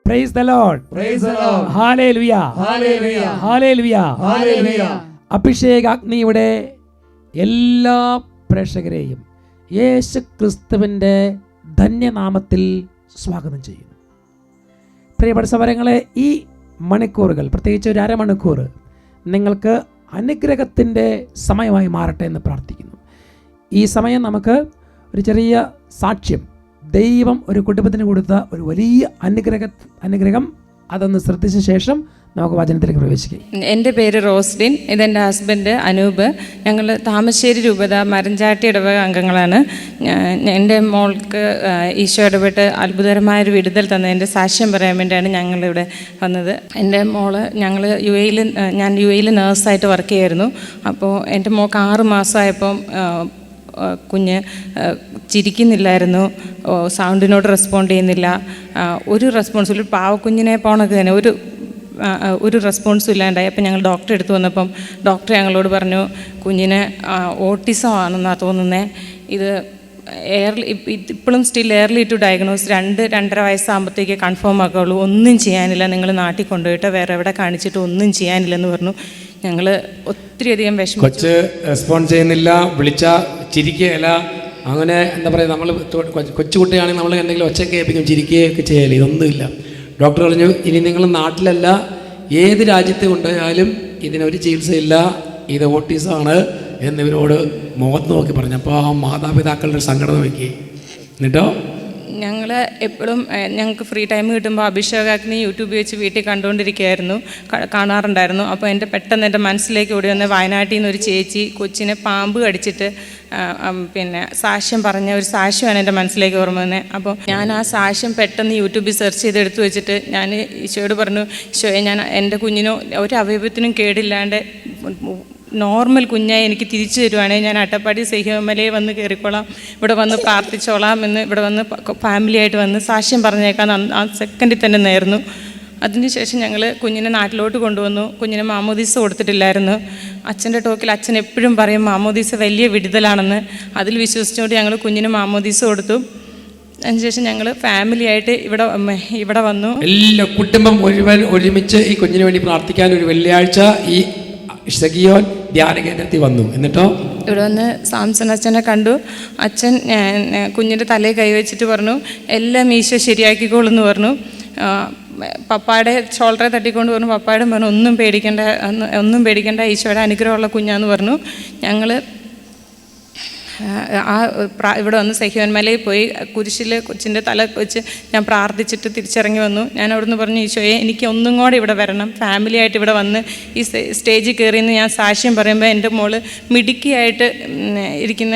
Praise the Lord. Praise the Lord. Hallelujah. Hallelujah. Hallelujah. Hallelujah. അഭിഷേകാഗ്നിയുടെ എല്ലാ പ്രേക്ഷകരെയും യേശു ക്രിസ്തുവിൻ്റെ ധന്യനാമത്തിൽ സ്വാഗതം ചെയ്യുന്നു. പ്രിയപ്പെട്ട സഹോദരങ്ങളെ, ഈ മണിക്കൂറുകൾ, പ്രത്യേകിച്ച് ഒരു അരമണിക്കൂർ നിങ്ങൾക്ക് അനുഗ്രഹത്തിൻ്റെ സമയമായി മാറട്ടെ എന്ന് പ്രാർത്ഥിക്കുന്നു. ഈ സമയം നമുക്ക് ഒരു ചെറിയ സാക്ഷ്യം, ദൈവം ഒരു കുടുംബത്തിന് കൊടുത്ത ഒരു വലിയ അനുഗ്രഹം അതൊന്ന് ശ്രദ്ധിച്ച ശേഷം നമുക്ക് വചനത്തിലേക്ക് പ്രവേശിക്കാം. എൻ്റെ പേര് റോസ്ലിൻ, ഇതെൻ്റെ ഹസ്ബൻഡ് അനൂപ്. ഞങ്ങൾ താമരശ്ശേരി രൂപത മരഞ്ചാട്ടി ഇടവക അംഗങ്ങളാണ്. എൻ്റെ മോൾക്ക് ഈശോ ഇടപെട്ട് അത്ഭുതകരമായൊരു വിടുതൽ തന്നതിൻ്റെ സാക്ഷ്യം പറയാൻ വേണ്ടിയാണ് ഞങ്ങളിവിടെ വന്നത്. എൻ്റെ മോള് ഞാൻ യു എയിൽ നേഴ്സായിട്ട് വർക്ക് ചെയ്യായിരുന്നു. അപ്പോൾ എൻ്റെ മോൾക്ക് 6 മാസമായപ്പം കുഞ്ഞ് ചിരിക്കുന്നില്ലായിരുന്നു, സൗണ്ടിനോട് റെസ്പോണ്ട് ചെയ്യുന്നില്ല, ഒരു റെസ്പോൺസിൽ പാവക്കുഞ്ഞിനെ പോണക്ക് തന്നെ ഒരു റെസ്പോൺസും ഇല്ലാണ്ടായി. അപ്പം ഞങ്ങൾ ഡോക്ടറെ അടുത്ത് വന്നപ്പം ഡോക്ടർ ഞങ്ങളോട് പറഞ്ഞു, കുഞ്ഞിന് ഓട്ടിസം ആണെന്നാണ് തോന്നുന്നത്. ഇത് ഇപ്പോഴും സ്റ്റിൽ എയർലി ടു ഡയഗ്നോസ്. 2-2.5 വയസ്സാകുമ്പോഴത്തേക്ക് കൺഫേം ആക്കുള്ളൂ. ഒന്നും ചെയ്യാനില്ല, നിങ്ങൾ നാട്ടിൽ കൊണ്ടുപോയിട്ട് വേറെ എവിടെ കാണിച്ചിട്ട് ഒന്നും ചെയ്യാനില്ലെന്ന് പറഞ്ഞു. ഞങ്ങൾ ഒത്തിരിയധികം വിഷമിച്ചു. കൊച്ച് റെസ്പോണ്ട് ചെയ്യുന്നില്ല, വിളിച്ചാൽ ചിരിക്കുകയില്ല. അങ്ങനെ എന്താ പറയുക, നമ്മൾ കൊച്ചുകുട്ടിയാണെങ്കിൽ നമ്മൾ എന്തെങ്കിലും ഒച്ച കേൾപ്പിക്കും, ചിരിക്കുകയൊക്കെ ചെയ്യല്ലേ. ഇതൊന്നുമില്ല. ഡോക്ടർ പറഞ്ഞു, ഇനി നിങ്ങൾ നാട്ടിലല്ല ഏത് രാജ്യത്ത് കൊണ്ടുപോയാലും ഇതിനൊരു ചികിത്സയില്ല, ഇത് ഓട്ടിസമാണ് എന്നിവരോട് മുഖത്ത് നോക്കി പറഞ്ഞു. അപ്പോൾ ആ മാതാപിതാക്കളുടെ സങ്കടം നോക്കി. എന്നിട്ടോ ഞങ്ങൾ എപ്പോഴും ഞങ്ങൾക്ക് ഫ്രീ ടൈം കിട്ടുമ്പോൾ അഭിഷേകാഗ്നി യൂട്യൂബിൽ വെച്ച് വീട്ടിൽ കണ്ടുകൊണ്ടിരിക്കുകയായിരുന്നു, കാണാറുണ്ടായിരുന്നു. അപ്പോൾ പെട്ടെന്ന് എൻ്റെ മനസ്സിലേക്ക് ഓടി വന്ന വയനാട്ടിൽ നിന്നൊരു ചേച്ചി കൊച്ചിനെ പാമ്പ് കടിച്ചിട്ട് സാക്ഷ്യം പറഞ്ഞ ഒരു സാക്ഷ്യമാണ് എൻ്റെ മനസ്സിലേക്ക് ഓർമ്മ വന്നത്. അപ്പോൾ ഞാൻ ആ സാക്ഷ്യം പെട്ടെന്ന് യൂട്യൂബിൽ സെർച്ച് ചെയ്ത് എടുത്തു വെച്ചിട്ട് ഞാൻ ഈശോയോട് പറഞ്ഞു, ഈശോയെ, ഞാൻ എൻ്റെ കുഞ്ഞിനോ ഒരു അവയവത്തിനും കേടില്ലാണ്ട് നോർമൽ കുഞ്ഞായി എനിക്ക് തിരിച്ചു തരുവാണെങ്കിൽ ഞാൻ അട്ടപ്പാടി സഹ്യമലയിൽ വന്ന് കയറിക്കോളാം, ഇവിടെ വന്ന് പ്രാർത്ഥിച്ചോളാം എന്ന്, ഇവിടെ വന്ന് ഫാമിലിയായിട്ട് വന്ന് സാക്ഷ്യം പറഞ്ഞേക്കാൻ ആ സെക്കൻഡിൽ തന്നെ നേർന്നു. അതിനുശേഷം ഞങ്ങൾ കുഞ്ഞിനെ നാട്ടിലോട്ട് കൊണ്ടുവന്നു. കുഞ്ഞിന് മാമോദീസ കൊടുത്തിട്ടില്ലായിരുന്നു. അച്ഛൻ്റെ ടോക്കിൽ അച്ഛൻ എപ്പോഴും പറയും മാമോദീസ വലിയ വിടുതലാണെന്ന്. അതിൽ വിശ്വസിച്ചുകൊണ്ട് ഞങ്ങൾ കുഞ്ഞിന് മാമോദീസ കൊടുത്തു. അതിനുശേഷം ഞങ്ങൾ ഫാമിലിയായിട്ട് ഇവിടെ വന്നു. എല്ലാ കുടുംബം ഒരുമിച്ച് ഈ കുഞ്ഞിന് വേണ്ടി പ്രാർത്ഥിക്കാൻ ഒരു വെള്ളിയാഴ്ച ഈ ഷഗിയോൻ ധ്യാന കേന്ദ്രത്തിൽ വന്നു. എന്നിട്ടോ ഇവിടെ വന്ന് സാംസൺ അച്ഛനെ കണ്ടു. അച്ഛൻ കുഞ്ഞിൻ്റെ തലയിൽ കൈവച്ചിട്ട് പറഞ്ഞു, എല്ലാം ഈശോ ശരിയാക്കിക്കോളെന്ന് പറഞ്ഞു. പപ്പായുടെ ഷോൾഡറെ തട്ടിക്കൊണ്ട് പറഞ്ഞു. പപ്പായുടെ പറഞ്ഞു, ഒന്നും പേടിക്കേണ്ട, ഈശോയുടെ അനുഗ്രഹമുള്ള കുഞ്ഞാന്ന് പറഞ്ഞു. ഞങ്ങൾ ഇവിടെ വന്ന് സഹ്യോന്മലയിൽ പോയി കുരിശിൽ കൊച്ചിൻ്റെ തല വെച്ച് ഞാൻ പ്രാർത്ഥിച്ചിട്ട് തിരിച്ചിറങ്ങി വന്നു. ഞാൻ അവിടുന്ന് പറഞ്ഞു, ഈശോയെ, എനിക്ക് ഒന്നും കൂടെ ഇവിടെ വരണം, ഫാമിലിയായിട്ട് ഇവിടെ വന്ന് ഈ സ്റ്റേജിൽ കയറിയെന്ന് ഞാൻ സാക്ഷ്യം പറയുമ്പോൾ എൻ്റെ മോള് മിടുക്കിയായിട്ട് ഇരിക്കുന്ന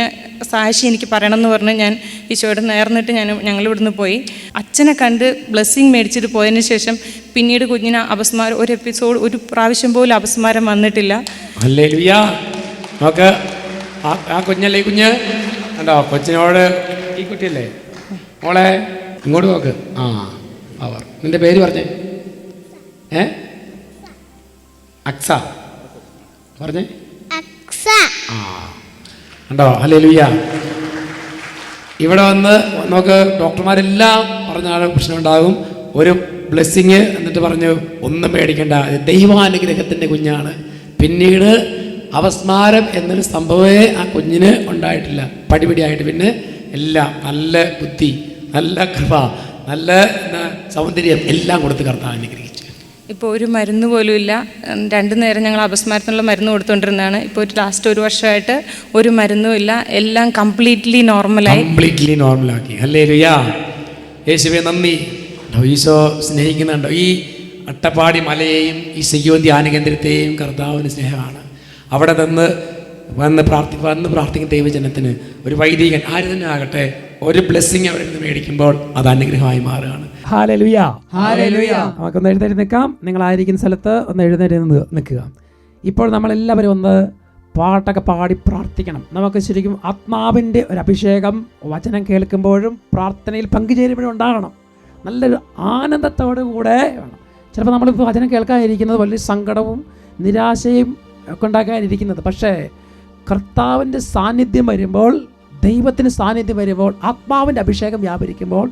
സാക്ഷി എനിക്ക് പറയണമെന്ന് പറഞ്ഞ് ഞാൻ ഈശോയോട് നേർന്നിട്ട് ഞങ്ങളിവിടുന്ന് പോയി. അച്ഛനെ കണ്ട് ബ്ലെസ്സിങ് മേടിച്ചിട്ട് പോയതിന് ശേഷം പിന്നീട് കുഞ്ഞിന് അപസ്മാരം, ഒരു പ്രാവശ്യം പോലും അപസ്മാരം വന്നിട്ടില്ല. ആ കുഞ്ഞല്ലേ ഈ കുഞ്ഞ് കണ്ടോ, കൊച്ചിനോട് ഈ കുട്ടിയല്ലേ മോളെ ഇങ്ങോട്ട് നോക്ക്. അവർ നിന്റെ പേര് പറഞ്ഞേ, അക്സ പറഞ്ഞേ. കണ്ടോ, ഹല്ലേലൂയ. ഇവിടെ വന്ന് നമുക്ക് ഡോക്ടർമാരെല്ലാം പറഞ്ഞ പ്രശ്നമുണ്ടാകും, ഒരു ബ്ലെസ്സിങ്. എന്നിട്ട് പറഞ്ഞു, ഒന്നും പേടിക്കണ്ട, ദൈവാനുഗ്രഹത്തിൻ്റെ കുഞ്ഞാണ്. പിന്നീട് അപസ്മാരം എന്നൊരു സംഭവമേ ആ കുഞ്ഞിന് ഉണ്ടായിട്ടില്ല. പടിപടിയായിട്ട് പിന്നെ എല്ലാം നല്ല ബുദ്ധി, നല്ല കൃപ, നല്ല സൗന്ദര്യം എല്ലാം കൊടുത്ത് കർത്താവ് അനുഗ്രഹിച്ചു. ഇപ്പോൾ ഒരു മരുന്ന് പോലും ഇല്ല. 2 നേരം ഞങ്ങൾ അപസ്മാരത്തിനുള്ള മരുന്ന് കൊടുത്തുകൊണ്ടിരുന്നതാണ്. ഇപ്പോൾ ലാസ്റ്റ് 1 വർഷമായിട്ട് ഒരു മരുന്നും ഇല്ല. എല്ലാം കംപ്ലീറ്റ്ലി നോർമലാക്കി. ഹല്ലേലൂയ. യേശുവേ നന്ദി. ഈശോ സ്നേഹിക്കുന്നുണ്ടോ? ഈ അട്ടപ്പാടി മലയെയും ഈ സയ്യോൻ ധ്യാന കേന്ദ്രത്തെയും കർത്താവിന് സ്നേഹമാണ്. അവിടെ വന്ന് പ്രാർത്ഥിക്കുന്ന ദൈവജനത്തിന് ഒരു വൈദികൻ ആര് തന്നെ ആകട്ടെ, ഒരു ബ്ലെസ്സിങ് അവിടെ നിന്ന് മേടിക്കുമ്പോൾ അത് അനുഗ്രഹമായി മാറുകയാണ്. ഹല്ലേലൂയ. നമുക്കൊന്ന് എഴുന്നേറ്റ് നിൽക്കാം. നിങ്ങളായിരിക്കുന്ന സ്ഥലത്ത് ഒന്ന് എഴുന്നേറ്റ് നിൽക്കുക. ഇപ്പോൾ നമ്മളെല്ലാവരും ഒന്ന് പാട്ടൊക്കെ പാടി പ്രാർത്ഥിക്കണം. നമുക്ക് ശരിക്കും ആത്മാവിൻ്റെ ഒരു അഭിഷേകം വചനം കേൾക്കുമ്പോഴും പ്രാർത്ഥനയിൽ പങ്കുചേരുമ്പോഴും ഉണ്ടാകണം. നല്ലൊരു ആനന്ദത്തോടു കൂടെ വേണം. ചിലപ്പോൾ നമ്മളിപ്പോൾ വചനം കേൾക്കാനിരിക്കുന്നത് വലിയ സങ്കടവും നിരാശയും ഒക്കെ ഉണ്ടാക്കാനിരിക്കുന്നത്. പക്ഷേ കർത്താവിൻ്റെ സാന്നിധ്യം വരുമ്പോൾ, ദൈവത്തിൻ്റെ സാന്നിധ്യം വരുമ്പോൾ, ആത്മാവിൻ്റെ അഭിഷേകം വ്യാപരിക്കുമ്പോൾ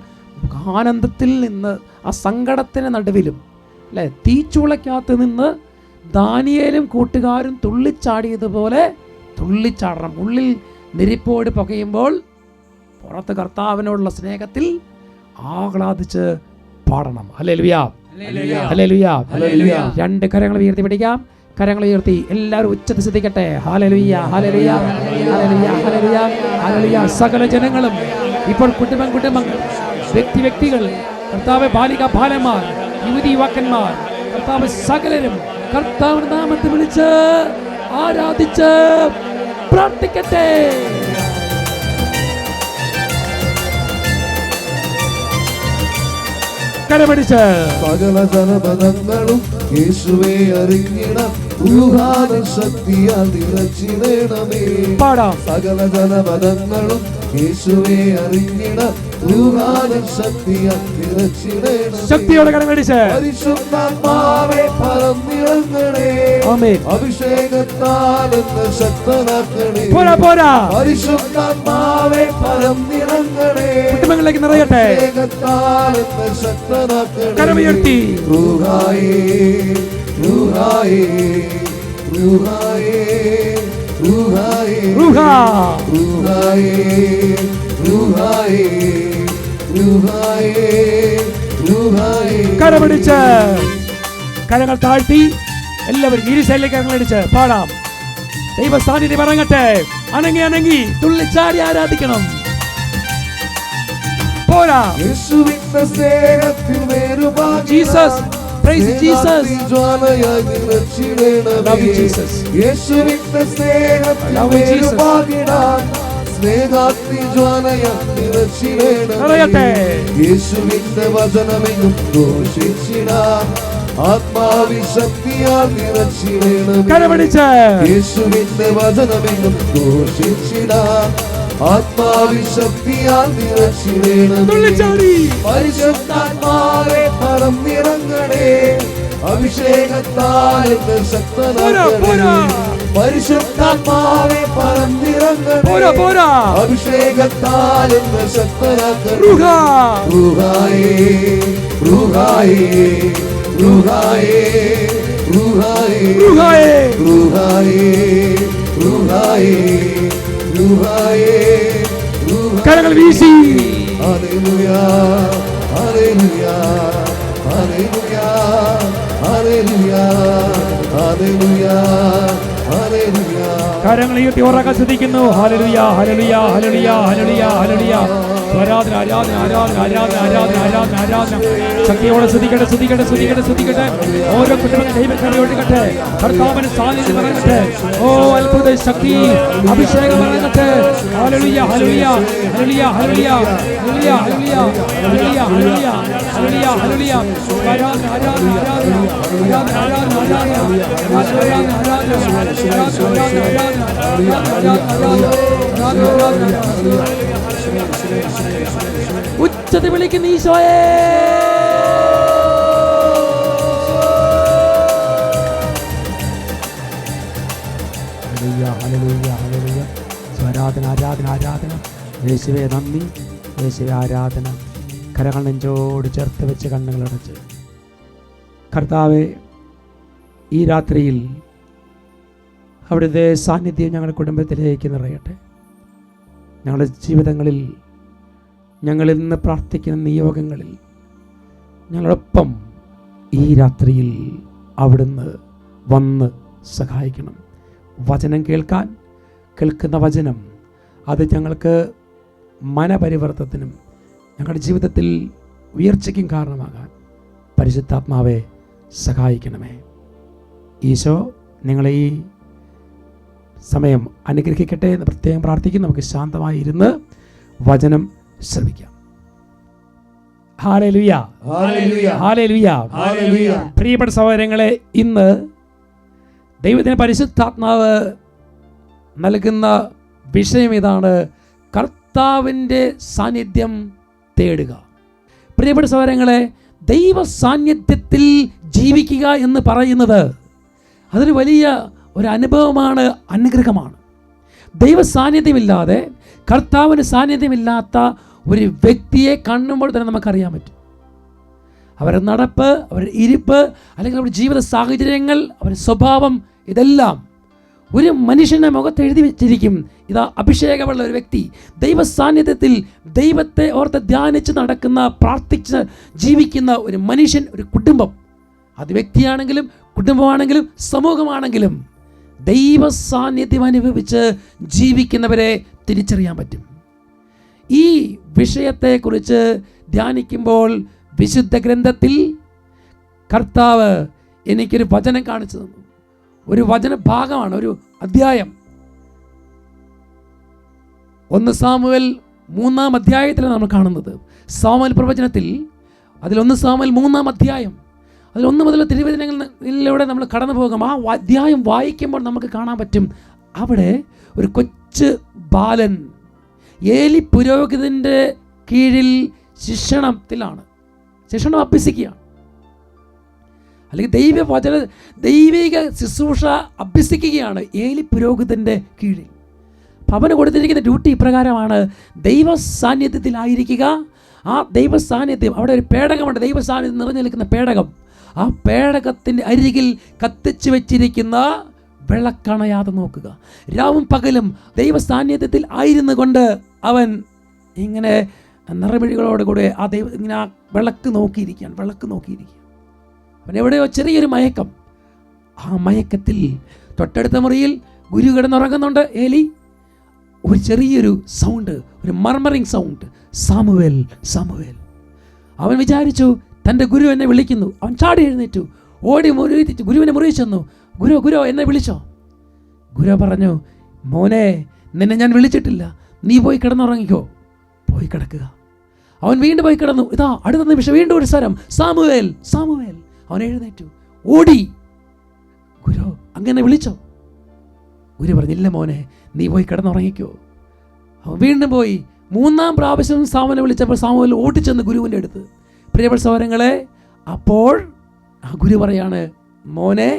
ആനന്ദത്തിൽ നിന്ന് ആ സങ്കടത്തിന് നടുവിലും അല്ലേ തീച്ചൂളയ്ക്കകത്ത് നിന്ന് ദാനിയേലും കൂട്ടുകാരും തുള്ളിച്ചാടിയതുപോലെ തുള്ളിച്ചാടണം. ഉള്ളിൽ നെരിപ്പോട് പുകയുമ്പോൾ പുറത്ത് കർത്താവിനോടുള്ള സ്നേഹത്തിൽ ആഹ്ലാദിച്ച് പാടണം. Hallelujah, hallelujah, hallelujah. രണ്ട് കരങ്ങൾ ഉയർത്തി പിടിക്കാം. കരങ്ങൾ ഉയർത്തി എല്ലാവരും ഉച്ചത്തിൽ ശ്രദ്ധിക്കട്ടെ. Hallelujah, hallelujah, hallelujah, hallelujah, hallelujah. സകല ജനങ്ങളും ഇപ്പോൾ കുടുംബങ്ങൾ, വ്യക്തികൾ, കർത്താവ് ബാലിക ബാലന്മാർ, യുവതി യുവാക്കന്മാർ, കർത്താവ് സകലരും കർത്താവിന്റെ നാമത്തിൽ വിളിച്ച് ആരാധിച്ച് പ്രാർത്ഥിക്കട്ടെ. കരമടിച്ച് സകല ജനപദങ്ങളും യേശുവേ അറിഞ്ഞിടം ശക്തിയാൽ നിറച്ചിടണമേ. പാടാം. സകല ജനപദങ്ങളും യേശുവേ അറിഞ്ഞിടം ശക്തിയാൽ നിറച്ചിടണമേ. ശക്തിയോടെ കരമടിച്ച് പരിശുദ്ധാത്മാവേ പറന്നിറങ്ങണേ. ആമേൻ. അഭിഷേകത്താൽ എന്നെ ശക്തനാക്കണേ. പോരാ പോരാ. പരിശുദ്ധാത്മാവേ പറന്നിറങ്ങണേ. കുടുംബങ്ങളിലേക്ക് നിറയട്ടെ. അഭിഷേകത്താൽ എന്നെ ശക്തനാക്കണേ. കരമുയർത്തി റൂഹായേ, റൂഹായേ, റൂഹായേ, റൂഹായേ, റൂഹാ, റൂഹായേ, റൂഹായേ, റൂഹായേ, റൂഹായേ. കരമടിച്ച് കരങ്ങൾ താഴ്ത്തി എല്ലാവരും ഇരുസൈഡിലേക്ക് കരങ്ങളടിച്ച് പാടാം. ദൈവ സാന്നിധ്യം ഇറങ്ങട്ടെ. അനങ്ങി തുള്ളിച്ചാടി ആരാധിക്കണം. പോരാ. യേശുവിന്റെ സ്നേഹത്തിൽ വേരുപാകി ജീസസ്, പ്രൈസ് ജീസസ്. ജ്വാലയായി നിറച്ചിടണമേ. Love you, Jesus. യേശുവിന്റെ സ്നേഹത്തിൽ Love you, Jesus. വേരുപാകിടാൻ സ്നേഹാഗ്നി ജ്വാലയായി നിറച്ചിടണമേ. നിറയട്ടെ. യേശുവിന്റെ വചനമെങ്ങും ഘോഷിച്ചിടാൻ ആത്മാവിശക്തിയാൽ നിറച്ചിടണമേ. കരമടിച്ച് യേശുവിന്റെ വചനമെങ്ങും ഘോഷിച്ചിടാൻ ആത്മാവിശക്തിയാൽ നിറച്ചിടണമേ. തുള്ളിച്ചാടി പരിശുദ്ധാത്മാവേ പറന്നിറങ്ങണേ. അഭിഷേകത്താൽ എന്നെ ശക്തനാക്കണേ. പരിശുദ്ധാത്മാവേ പറന്നിറങ്ങണേ. പോരാ. അഭിഷേകത്താൽ എന്നെ ശക്തനാക്കണേ. റൂഹാ, റൂഹായേ, റൂഹായേ, റൂഹായേ, റൂഹായേ, റൂഹായേ, റൂഹായേ, റൂഹായേ, റൂഹായേ, റൂഹായേ. കരങ്ങൾ വീശി hallelujah, hallelujah, hallelujah, hallelujah, hallelujah, hallelujah. കരങ്ങൾ ഉയർത്തി ഉറക്കെ ശ്രദ്ധിക്കുന്നു. Hallelujah, hallelujah, hallelujah, hallelujah, hallelujah. ആരാധന, ആരാധന, ആരാധന, ആരാധന, ആരാധന, ആരാധന, ആരാധന. ശക്തിയോടെ ശ്രദ്ധിക്കട്ടെ, ശ്രദ്ധിക്കട്ടെ, ശ്രദ്ധിക്കട്ടെ, ശ്രദ്ധിക്കട്ടെ. ഓരോ കുട്ടികളും ദൈവത്തെ ഒഴുകട്ടെ. കർത്താവിന്റെ സാന്നിധ്യം ഇറങ്ങട്ടെ. ഓ അത്ഭുത ശക്തി അഭിഷേകം ഇറങ്ങട്ടെ. Hallelujah, hallelujah, hallelujah, hallelujah, hallelujah, hallelujah, hallelujah, hallelujah, hallelujah, hallelujah. ആരാധന, ആരാധന, ആരാധന, ആരാധന, ആരാധന, ഉച്ചത്തിൽ വിളിക്കുന്ന ഈശോയെ. ആരാധന, ആരാധന, ആരാധന. യേശുവേ നന്ദി, യേശുവേ ആരാധന. കരങ്ങൾ നെഞ്ചോട് ചേർത്ത് വെച്ച് കണ്ണുകളടച്ച് കർത്താവെ ഈ രാത്രിയിൽ അവിടുത്തെ സാന്നിധ്യം ഞങ്ങളുടെ കുടുംബത്തിലേക്ക് നിറയട്ടെ. ഞങ്ങളുടെ ജീവിതങ്ങളിൽ ഞങ്ങൾ ഇന്ന് പ്രാർത്ഥിക്കുന്ന നിയോഗങ്ങളിൽ ഞങ്ങളോടൊപ്പം ഈ രാത്രിയിൽ അവിടുന്ന് വന്ന് സഹായിക്കണം. വചനം കേൾക്കുന്ന വചനം അത് ഞങ്ങൾക്ക് മനപരിവർത്തനത്തിനും ഞങ്ങളുടെ ജീവിതത്തിൽ ഉയർച്ചയ്ക്കും കാരണമാകാൻ പരിശുദ്ധാത്മാവെ സഹായിക്കണമേ. ഈശോ നിങ്ങളെ ഈ സമയം അനുഗ്രഹിക്കട്ടെ എന്ന് പ്രത്യേകം പ്രാർത്ഥിക്കും. നമുക്ക് ശാന്തമായി ഇരുന്ന് വചനം ശ്രമിക്കാം. Hallelujah, hallelujah, hallelujah, hallelujah. പ്രിയപ്പെട്ട സഹോദരങ്ങളെ, ഇന്ന് ദൈവത്തിന് പരിശുദ്ധാത്മാവ് നൽകുന്ന വിഷയം ഇതാണ്: കർത്താവിൻ്റെ സാന്നിധ്യം തേടുക. പ്രിയപ്പെട്ട സഹോദരങ്ങളെ, ദൈവ സാന്നിധ്യത്തിൽ ജീവിക്കുക എന്ന് പറയുന്നത് അതൊരു വലിയ ഒരു അനുഭവമാണ്, അനുഗ്രഹമാണ്. ദൈവ സാന്നിധ്യമില്ലാതെ, കർത്താവിന് സാന്നിധ്യമില്ലാത്ത ഒരു വ്യക്തിയെ കാണുമ്പോൾ തന്നെ നമുക്കറിയാൻ പറ്റും. അവരുടെ നടപ്പ്, അവരുടെ ഇരിപ്പ്, അല്ലെങ്കിൽ അവരുടെ ജീവിത സാഹചര്യങ്ങൾ, അവരുടെ സ്വഭാവം, ഇതെല്ലാം ഒരു മനുഷ്യൻ്റെ മുഖത്ത് എഴുതി വെച്ചിരിക്കും. ഇതാ അഭിഷേകമുള്ള ഒരു വ്യക്തി, ദൈവ സാന്നിധ്യത്തിൽ ദൈവത്തെ ഓർത്ത് ധ്യാനിച്ച് നടക്കുന്ന, പ്രാർത്ഥിച്ച് ജീവിക്കുന്ന ഒരു മനുഷ്യൻ, ഒരു കുടുംബം, അത് വ്യക്തിയാണെങ്കിലും കുടുംബമാണെങ്കിലും സമൂഹമാണെങ്കിലും ദൈവ സാന്നിധ്യം അനുഭവിച്ച് ജീവിക്കുന്നവരെ തിരിച്ചറിയാൻ പറ്റും. ഈ വിഷയത്തെക്കുറിച്ച് ധ്യാനിക്കുമ്പോൾ വിശുദ്ധ ഗ്രന്ഥത്തിൽ കർത്താവ് എനിക്കൊരു വചനം കാണിച്ചു തന്നു. ഒരു വചന ഭാഗമാണ്, ഒരു അധ്യായം. 1 സാമുവേൽ 3-ാം അധ്യായത്തിലാണ് നമ്മൾ കാണുന്നത്. സാമുവേൽ പ്രവചനത്തിൽ അതിൽ 1 സാമുവേൽ 3-ാം അധ്യായം, അതിൽ 1 മുതൽ തിരുവചനങ്ങളിലൂടെ നമ്മൾ കടന്നു പോകും. ആ അധ്യായം വായിക്കുമ്പോൾ നമുക്ക് കാണാൻ പറ്റും, അവിടെ ഒരു കൊച്ചു ബാലൻ ഏലി പുരോഹിതൻ്റെ കീഴിൽ ശിക്ഷണത്തിലാണ്, ശിക്ഷണം അഭ്യസിക്കുകയാണ്, അല്ലെങ്കിൽ ദൈവിക ശുശ്രൂഷ അഭ്യസിക്കുകയാണ് ഏലി പുരോഹിതൻ്റെ കീഴിൽ. അവന് കൊടുത്തിരിക്കുന്ന ഡ്യൂട്ടി ഇപ്രകാരമാണ്: ദൈവ സാന്നിധ്യത്തിലായിരിക്കുക. ആ ദൈവ സാന്നിധ്യം, അവിടെ ഒരു പേടകമുണ്ട്, ദൈവ സാന്നിധ്യം നിറഞ്ഞു നിൽക്കുന്ന പേടകം. ആ പേടകത്തിൻ്റെ അരികിൽ കത്തിച്ചു വെച്ചിരിക്കുന്ന വിളക്കണയാതെ നോക്കുക. രാവും പകലും ദൈവ സാന്നിധ്യത്തിൽ ആയിരുന്നു കൊണ്ട് അവൻ ഇങ്ങനെ നിറമിഴികളോടുകൂടെ ആ ദൈവം ഇങ്ങനെ ആ വിളക്ക് നോക്കിയിരിക്കുകയാണ്. അവൻ എവിടെയോ ചെറിയൊരു മയക്കം. ആ മയക്കത്തിൽ തൊട്ടടുത്ത മുറിയിൽ ഗുരു കിടന്നുറങ്ങുന്നുണ്ട് ഏലി. ഒരു ചെറിയൊരു സൗണ്ട്, ഒരു മർമറിങ് സൗണ്ട്, സാമുവേൽ, സാമുവേൽ. അവൻ വിചാരിച്ചു തൻ്റെ ഗുരു എന്നെ വിളിക്കുന്നു. അവൻ ചാടി എഴുന്നേറ്റു, ഓടി ഗുരുവിനെ മുറിയിൽ ചെന്നു. ഗുരു എന്നെ വിളിച്ചോ? ഗുരു പറഞ്ഞു, മോനെ, നിന്നെ ഞാൻ വിളിച്ചിട്ടില്ല, നീ പോയി കിടന്നുറങ്ങിക്കോ. പോയി കിടക്കുക. അവൻ വീണ്ടും പോയി കിടന്നു. ഇതാ അടുത്ത നിമിഷം വീണ്ടും ഒരു സ്വരം, സാമുവേൽ, സാമുവേൽ. അവൻ എഴുന്നേറ്റു, ഓടി. ഗുരു അങ്ങനെ വിളിച്ചോ? ഗുരു പറഞ്ഞില്ല, മോനെ, നീ പോയി കിടന്നുറങ്ങിക്കോ. അവൻ വീണ്ടും പോയി 3-ാം പ്രാവശ്യം സാമുവേലിനെ വിളിച്ചപ്പോൾ സാമുവേൽ ഓടിച്ചെന്ന് ഗുരുവിൻ്റെ അടുത്ത്. പ്രിയപ്പെട്ട സഹോദരങ്ങളെ, അപ്പോൾ ആ ഗുരു പറയാണ്, മോനെ,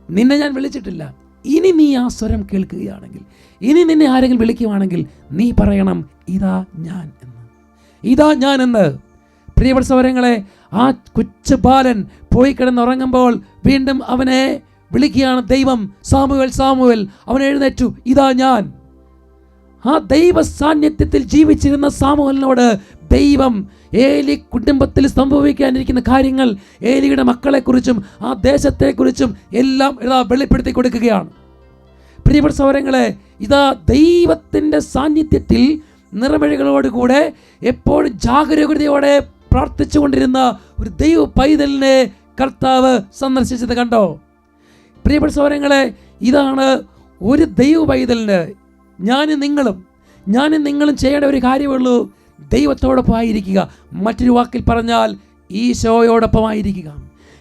നിന്നെ ഞാൻ വിളിച്ചിട്ടില്ല. ഇനി നീ ആ സ്വരം കേൾക്കുകയാണെങ്കിൽ, ഇനി നിന്നെ ആരെങ്കിലും വിളിക്കുകയാണെങ്കിൽ നീ പറയണം, ഇതാ ഞാൻ എന്ന്, ഇതാ ഞാൻ എന്ന്. പ്രിയപ്പെട്ട സഹോദരങ്ങളെ, ആ കൊച്ചു ബാലൻ പോയി കിടന്നുറങ്ങുമ്പോൾ വീണ്ടും അവനെ വിളിക്കുകയാണ് ദൈവം, സാമുവേൽ, സാമുവേൽ. അവൻ എഴുന്നേറ്റു, ഇതാ ഞാൻ. ആ ദൈവ സാന്നിധ്യത്തിൽ ജീവിച്ചിരുന്ന സാമുവേലിനോട് ദൈവം ഏലി കുടുംബത്തിൽ സംഭവിക്കാനിരിക്കുന്ന കാര്യങ്ങൾ, ഏലിയുടെ മക്കളെക്കുറിച്ചും ആ ദേശത്തെക്കുറിച്ചും എല്ലാം ഇതാ വെളിപ്പെടുത്തി കൊടുക്കുകയാണ്. പ്രിയപ്പെട്ട സഹോദരങ്ങളെ, ഇതാ ദൈവത്തിൻ്റെ സാന്നിധ്യത്തിൽ നിറമിഴികളോടുകൂടെ എപ്പോഴും ജാഗരൂകതയോടെ പ്രാർത്ഥിച്ചു കൊണ്ടിരുന്ന ഒരു ദൈവ പൈതലിനെ കർത്താവ് സന്ദർശിച്ചത് കണ്ടോ? പ്രിയപ്പെട്ട സഹോദരങ്ങളെ, ഇതാണ് ഒരു ദൈവ പൈതലിന് ഞാനും നിങ്ങളും ചെയ്യേണ്ട ഒരു കാര്യമുള്ളൂ: ദൈവത്തോടൊപ്പം ആയിരിക്കുക. മറ്റൊരു വാക്കിൽ പറഞ്ഞാൽ ഈശോയോടൊപ്പം ആയിരിക്കുക.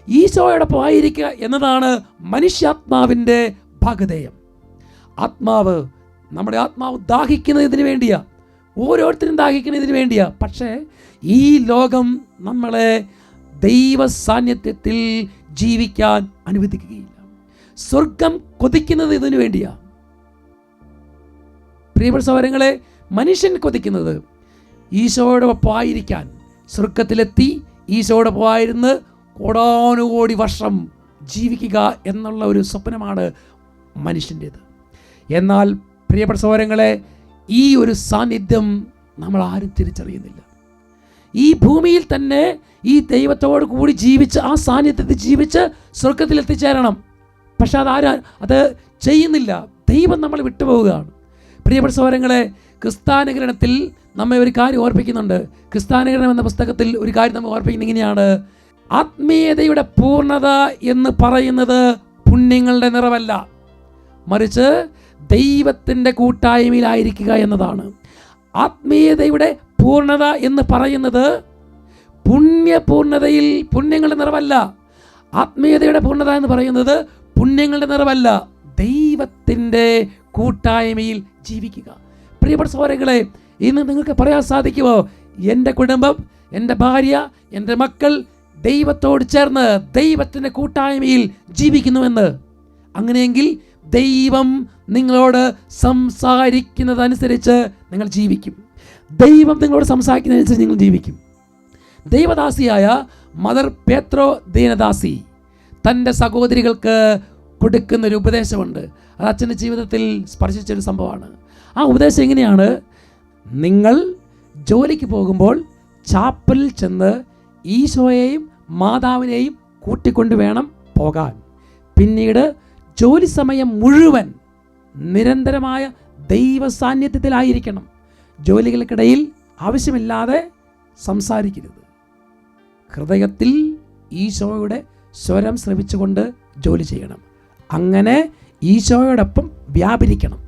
ഈശോയോടൊപ്പം ആയിരിക്കുക എന്നതാണ് മനുഷ്യാത്മാവിൻ്റെ ഭാഗധേയം. നമ്മുടെ ആത്മാവ് ദാഹിക്കുന്നത് ഇതിനു വേണ്ടിയാ, ഓരോരുത്തരും ദാഹിക്കുന്നത് ഇതിനു വേണ്ടിയാ. പക്ഷേ ഈ ലോകം നമ്മളെ ദൈവ സാന്നിധ്യത്തിൽ ജീവിക്കാൻ അനുവദിക്കുകയില്ല. സ്വർഗം കൊതിക്കുന്നത് ഇതിനു വേണ്ടിയാ. പ്രിയപ്പെട്ട സഹോദരങ്ങളെ, മനുഷ്യൻ കൊതിക്കുന്നത് ഈശോയോടൊപ്പം ആയിരിക്കാൻ, സ്വർഗത്തിലെത്തി ഈശോയോടൊപ്പം ആയിരുന്ന് കോടാനുകോടി വർഷം ജീവിക്കുക എന്നുള്ള ഒരു സ്വപ്നമാണ് മനുഷ്യൻ്റേത്. എന്നാൽ പ്രിയപ്പെട്ട സഹോദരങ്ങളെ, ഈ ഒരു സാന്നിധ്യം നമ്മൾ ആരും തിരിച്ചറിയുന്നില്ല. ഈ ഭൂമിയിൽ തന്നെ ഈ ദൈവത്തോട് കൂടി ജീവിച്ച് ആ സാന്നിധ്യത്തിൽ ജീവിച്ച് സ്വർഗത്തിൽ എത്തിച്ചേരണം. പക്ഷെ അത് ചെയ്യുന്നില്ല. ദൈവം നമ്മൾ വിട്ടുപോവുകയാണ്. പ്രിയപ്പെട്ട സഹോദരങ്ങളെ, ക്രിസ്ത്യാനികരണത്തിൽ നമ്മെ ഒരു കാര്യം ഓർപ്പിക്കുന്നുണ്ട്. ക്രിസ്ത്യാനികരണം എന്ന പുസ്തകത്തിൽ ഒരു കാര്യം നമ്മൾ ഓർപ്പിക്കുന്നത് ഇങ്ങനെയാണ്: ആത്മീയതയുടെ പൂർണ്ണത എന്ന് പറയുന്നത് പുണ്യങ്ങളുടെ നിറവല്ല, മറിച്ച് ദൈവത്തിൻ്റെ കൂട്ടായ്മയിലായിരിക്കുക എന്നതാണ്. ആത്മീയതയുടെ പൂർണ്ണത എന്ന് പറയുന്നത് പുണ്യങ്ങളുടെ നിറവല്ല. ആത്മീയതയുടെ പൂർണ്ണത എന്ന് പറയുന്നത് പുണ്യങ്ങളുടെ നിറവല്ല, ദൈവത്തിൻ്റെ കൂട്ടായ്മയിൽ ജീവിക്കുക. പ്രിയപ്പെട്ട സഹോദരങ്ങളെ, ഇന്ന് നിങ്ങൾക്ക് പറയാൻ സാധിക്കുമോ, എൻ്റെ കുടുംബം, എൻ്റെ ഭാര്യ, എൻ്റെ മക്കൾ ദൈവത്തോട് ചേർന്ന് ദൈവത്തിൻ്റെ കൂട്ടായ്മയിൽ ജീവിക്കുന്നുവെന്ന്. അങ്ങനെയെങ്കിൽ ദൈവം നിങ്ങളോട് സംസാരിക്കുന്നതനുസരിച്ച് നിങ്ങൾ ജീവിക്കും. ദൈവം നിങ്ങളോട് സംസാരിക്കുന്നതനുസരിച്ച് നിങ്ങൾ ജീവിക്കും. ദൈവദാസിയായ മദർ പേത്രോ ദീനദാസി തൻ്റെ സഹോദരികൾക്ക് കൊടുക്കുന്നൊരു ഉപദേശമുണ്ട്. അത് അച്ഛൻ്റെ ജീവിതത്തിൽ സ്പർശിച്ചൊരു സംഭവമാണ്. ആ ഉപദേശം എങ്ങനെയാണ്? നിങ്ങൾ ജോലിക്ക് പോകുമ്പോൾ ചാപ്പലിൽ ചെന്ന് ഈശോയെയും മാതാവിനെയും കൂട്ടിക്കൊണ്ട് വേണം പോകാൻ. പിന്നീട് ജോലി സമയം മുഴുവൻ നിരന്തരമായ ദൈവ സാന്നിധ്യത്തിലായിരിക്കണം. ജോലികൾക്കിടയിൽ ആവശ്യമില്ലാതെ സംസാരിക്കരുത്. ഹൃദയത്തിൽ ഈശോയുടെ സ്വരം ശ്രവിച്ചുകൊണ്ട് ജോലി ചെയ്യണം. അങ്ങനെ ഈശോയോടൊപ്പം വ്യാപരിക്കണം.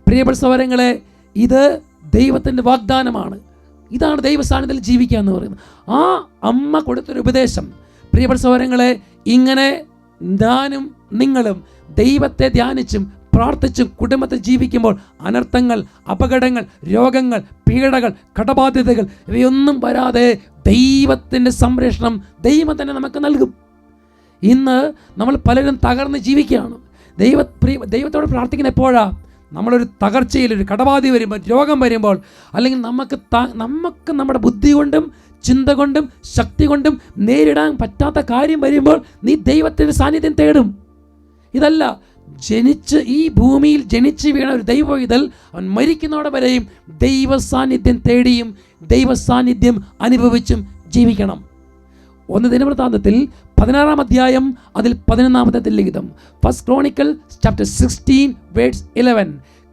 പ്രിയപ്പെട്ട സഹോദരങ്ങളെ, ഇത് ദൈവത്തിൻ്റെ വാഗ്ദാനമാണ്. ഇതാണ് ദൈവസാന്നിധ്യത്തിൽ ജീവിക്കുക എന്ന് പറയുന്നത്. ആ അമ്മ കൊടുത്തൊരു ഉപദേശം, പ്രിയപ്പെട്ട സഹോദരങ്ങളെ, ഇങ്ങനെ ഞാനും നിങ്ങളും ദൈവത്തെ ധ്യാനിച്ചും പ്രാർത്ഥിച്ചും കുടുംബത്തിൽ ജീവിക്കുമ്പോൾ അനർത്ഥങ്ങൾ, അപകടങ്ങൾ, രോഗങ്ങൾ, പീഡകൾ, കടബാധ്യതകൾ ഇവയൊന്നും വരാതെ ദൈവത്തിൻ്റെ സംരക്ഷണം ദൈവം തന്നെ നമുക്ക് നൽകും. ഇന്ന് നമ്മൾ പലരും തകർന്ന് ജീവിക്കുകയാണ്. ദൈവത്തോട് പ്രാർത്ഥിക്കുന്ന എപ്പോഴാണ്? നമ്മളൊരു തകർച്ചയിൽ, ഒരു കടബാധി വരുമ്പോൾ, രോഗം വരുമ്പോൾ, അല്ലെങ്കിൽ നമുക്ക് നമ്മുടെ ബുദ്ധി കൊണ്ടും ചിന്ത കൊണ്ടും ശക്തി കൊണ്ടും നേരിടാൻ പറ്റാത്ത കാര്യം വരുമ്പോൾ നീ ദൈവത്തിൻ്റെ സാന്നിധ്യം തേടും. ഇതല്ല, ഈ ഭൂമിയിൽ ജനിച്ച് വീണ ഒരു ദൈവവിതൽ അവൻ മരിക്കുന്നതോടെ വരെയും ദൈവ സാന്നിധ്യം തേടിയും ദൈവ സാന്നിധ്യം അനുഭവിച്ചും ജീവിക്കണം. 1 ദിനവൃത്താന്തത്തിൽ 16-ാം അധ്യായം അതിൽ 11-ാമത്തെ ലിഖിതം, ഫസ്റ്റ് ക്രോണിക്കൽ ചാപ്റ്റർ 16 വേഴ്സ് 11,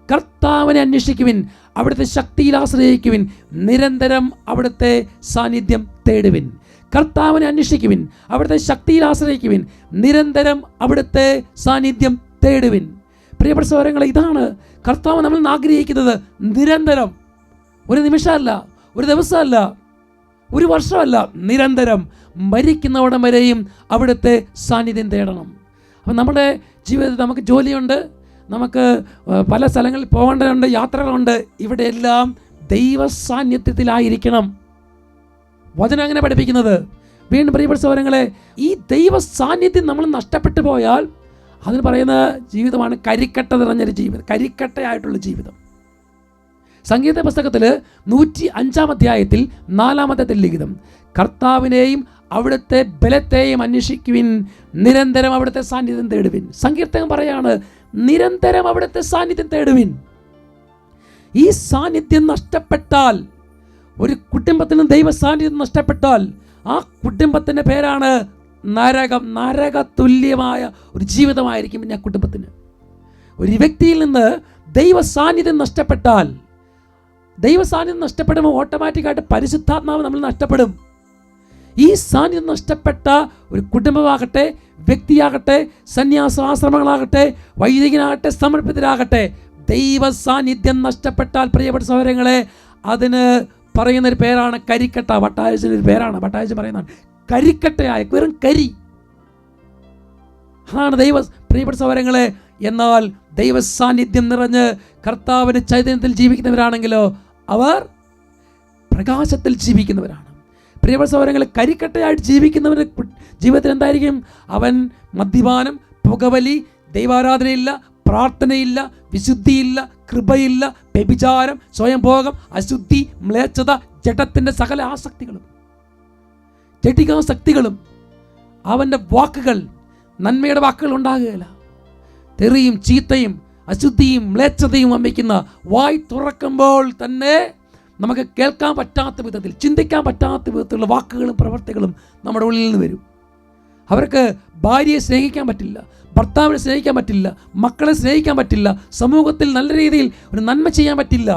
കർത്താവിനെ അന്വേഷിക്കുവിൻ, അവിടുത്തെ ശക്തിയിൽ ആശ്രയിക്കുവിൻ, നിരന്തരം അവിടുത്തെ സാന്നിധ്യം തേടുവിൻ. കർത്താവിനെ അന്വേഷിക്കുവിൻ, അവിടുത്തെ ശക്തിയിൽ ആശ്രയിക്കുവിൻ, നിരന്തരം അവിടുത്തെ സാന്നിധ്യം തേടുവിൻ. പ്രിയപ്പെട്ട സഹോദരങ്ങളെ, ഇതാണ് കർത്താവ് നമ്മൾ ആഗ്രഹിക്കുന്നത്. നിരന്തരം, ഒരു നിമിഷമല്ല, ഒരു ദിവസമല്ല, ഒരു വർഷമല്ല, നിരന്തരം മരിക്കുന്നവിടം വരെയും അവിടുത്തെ സാന്നിധ്യം തേടണം. അപ്പം നമ്മുടെ ജീവിതത്തിൽ നമുക്ക് ജോലിയുണ്ട്, നമുക്ക് പല സ്ഥലങ്ങളിൽ പോകേണ്ടതുണ്ട്, യാത്രകളുണ്ട്. ഇവിടെയെല്ലാം ദൈവ സാന്നിധ്യത്തിലായിരിക്കണം. വചനം അങ്ങനെ പഠിപ്പിക്കുന്നത്. വീണ്ടും പ്രിയപ്പെട്ട സഹോദരങ്ങളെ, ഈ ദൈവ സാന്നിധ്യം നമ്മൾ നഷ്ടപ്പെട്ടു പോയാൽ അതിന് പറയുന്ന ജീവിതമാണ് കരിക്കട്ട നിറഞ്ഞൊരു ജീവിതം, കരിക്കട്ടയായിട്ടുള്ള ജീവിതം. സംഗീത പുസ്തകത്തിൽ 105-ാം അധ്യായത്തിൽ 4-ാമത്തെ ലിഖിതം, കർത്താവിനെയും അവിടുത്തെ ബലത്തെയും അന്വേഷിക്കുവിൻ, നിരന്തരം അവിടുത്തെ സാന്നിധ്യം തേടുവിൻ. സങ്കീർത്തകൻ പറയാണ്, നിരന്തരം അവിടുത്തെ സാന്നിധ്യം തേടുവിൻ. ഈ സാന്നിധ്യം നഷ്ടപ്പെട്ടാൽ, ഒരു കുടുംബത്തിന് ദൈവ സാന്നിധ്യം നഷ്ടപ്പെട്ടാൽ ആ കുടുംബത്തിൻ്റെ പേരാണ് നരകം. നരക തുല്യമായ ഒരു ജീവിതമായിരിക്കും പിന്നെ ആ കുടുംബത്തിന്. ഒരു വ്യക്തിയിൽ നിന്ന് ദൈവ സാന്നിധ്യം നഷ്ടപ്പെട്ടാൽ, ദൈവ സാന്നിധ്യം നഷ്ടപ്പെടുമ്പോൾ ഓട്ടോമാറ്റിക്കായിട്ട് പരിശുദ്ധാത്മാവ് നമ്മൾ നഷ്ടപ്പെടും. ഈ സാന്നിധ്യം നഷ്ടപ്പെട്ട ഒരു കുടുംബമാകട്ടെ, വ്യക്തിയാകട്ടെ, സന്യാസാശ്രമങ്ങളാകട്ടെ, വൈദികനാകട്ടെ, സമർപ്പിതരാകട്ടെ, ദൈവ സാന്നിധ്യം നഷ്ടപ്പെട്ടാൽ പ്രിയപ്പെട്ട സഹോദരങ്ങളെ, അതിന് പറയുന്നൊരു പേരാണ് കരിക്കട്ട. ഭട്ടായച്ചനൊരു പേരാണ്, ഭട്ടായച്ചൻ പറയുന്നതാണ് കരിക്കട്ടയായ, വെറും കരി. അതാണ് പ്രിയപ്പെട്ട സഹോദരങ്ങളെ. എന്നാൽ ദൈവ സാന്നിധ്യം നിറഞ്ഞ് കർത്താവിൻ്റെ ചൈതന്യത്തിൽ ജീവിക്കുന്നവരാണെങ്കിലോ അവർ പ്രകാശത്തിൽ ജീവിക്കുന്നവരാണ്. പ്രിയപ്പെട്ട സഹോദരങ്ങളെ, കരിക്കട്ടയായിട്ട് ജീവിക്കുന്നവരുടെ ജീവിതത്തിൽ എന്തായിരിക്കും? അവൻ മദ്യപാനം, പുകവലി, ദൈവാരാധനയില്ല, പ്രാർത്ഥനയില്ല, വിശുദ്ധിയില്ല, കൃപയില്ല, വ്യഭിചാരം, സ്വയംഭോഗം, അശുദ്ധി, മ്ലേച്ഛത, ജഡത്തിൻ്റെ സകല ആസക്തികളും, ജഡികാസക്തികളും. അവൻ്റെ വാക്കുകൾ നന്മയുടെ വാക്കുകൾ ഉണ്ടാകുകയില്ല. തെറിയും ചീത്തയും അശുദ്ധിയും മ്ലേച്ഛതയും വമിക്കുന്ന വായ് തുറക്കുമ്പോൾ തന്നെ നമുക്ക് കേൾക്കാൻ പറ്റാത്ത വിധത്തിൽ, ചിന്തിക്കാൻ പറ്റാത്ത വിധത്തിലുള്ള വാക്കുകളും പ്രവർത്തികളും നമ്മുടെ ഉള്ളിൽ നിന്ന് വരും. അവർക്ക് ഭാര്യയെ സ്നേഹിക്കാൻ പറ്റില്ല, ഭർത്താവിനെ സ്നേഹിക്കാൻ പറ്റില്ല, മക്കളെ സ്നേഹിക്കാൻ പറ്റില്ല, സമൂഹത്തിൽ നല്ല രീതിയിൽ ഒരു നന്മ ചെയ്യാൻ പറ്റില്ല.